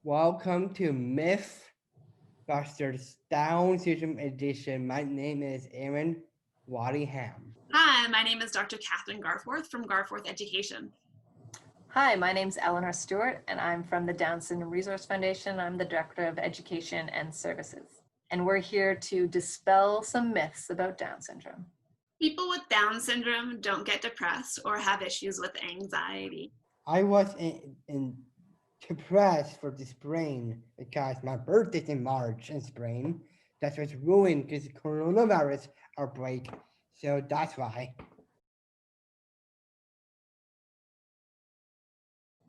Welcome to Mythbusters Down Syndrome Edition. My name is Aaron Waddingham. Hi, my name is Dr. Kathryn Garforth from Garforth Education. Hi, my name is Eleanor Stewart, and I'm from the Down Syndrome Resource Foundation. I'm the Director of Education and Services. And we're here to dispel some myths about Down syndrome. People with Down syndrome don't get depressed or have issues with anxiety. I was depressed for the spring because my birthday's in March and spring. That was ruined because coronavirus outbreak. So that's why.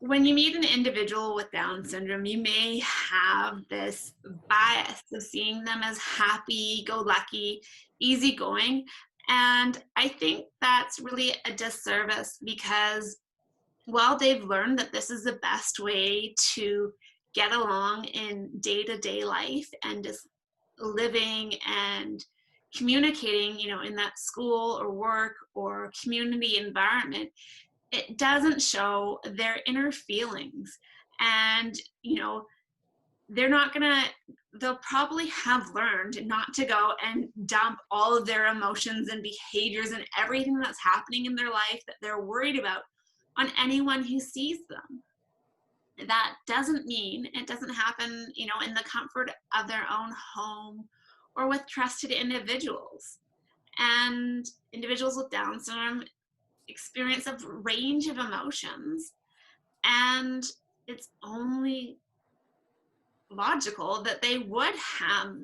When you meet an individual with Down syndrome, you may have this bias of seeing them as happy-go-lucky, easygoing. And I think that's really a disservice because while they've learned that this is the best way to get along in day-to-day life and just living and communicating, in that school or work or community environment, it doesn't show their inner feelings. And, they'll probably have learned not to go and dump all of their emotions and behaviors and everything that's happening in their life that they're worried about on anyone who sees them. That doesn't mean it doesn't happen, in the comfort of their own home or with trusted individuals. And individuals with Down syndrome experience a range of emotions, and it's only logical that they would have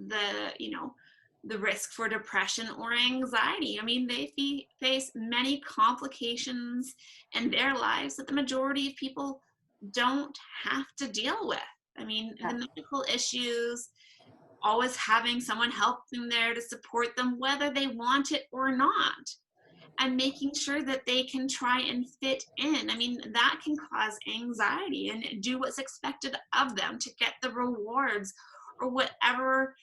the risk for depression or anxiety. I mean, they face many complications in their lives that the majority of people don't have to deal with. I mean, the medical issues, always having someone help them there to support them, whether they want it or not, and making sure that they can try and fit in. I mean, that can cause anxiety and do what's expected of them to get the rewards or whatever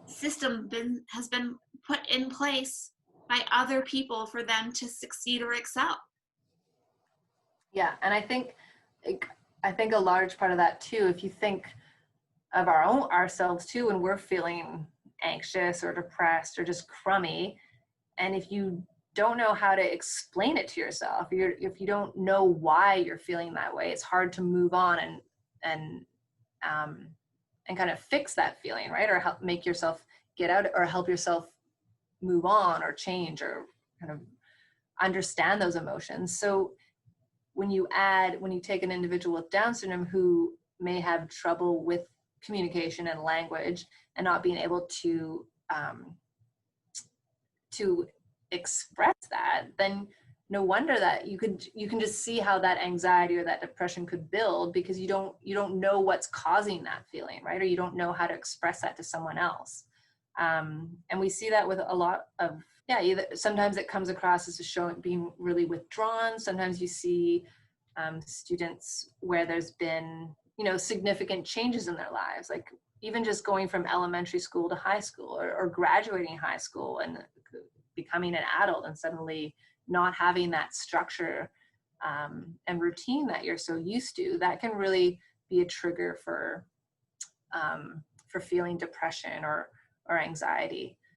system has been put in place by other people for them to succeed or excel. Yeah, and I think a large part of that too, if you think of ourselves too, when we're feeling anxious or depressed or just crummy, and if you don't know how to explain it to yourself, if you don't know why you're feeling that way, it's hard to move on and kind of fix that feeling, right? Or help make yourself get out, or help yourself move on or change or kind of understand those emotions. So when you take an individual with Down syndrome who may have trouble with communication and language and not being able to express that, then no wonder that you can just see how that anxiety or that depression could build, because you don't know what's causing that feeling, right? Or you don't know how to express that to someone else. And we see that with a lot of, either sometimes it comes across as being really withdrawn. Sometimes you see students where there's been, significant changes in their lives, like even just going from elementary school to high school, or graduating high school and becoming an adult and suddenly not having that structure and routine that you're so used to. That can really be a trigger for feeling depression or anxiety.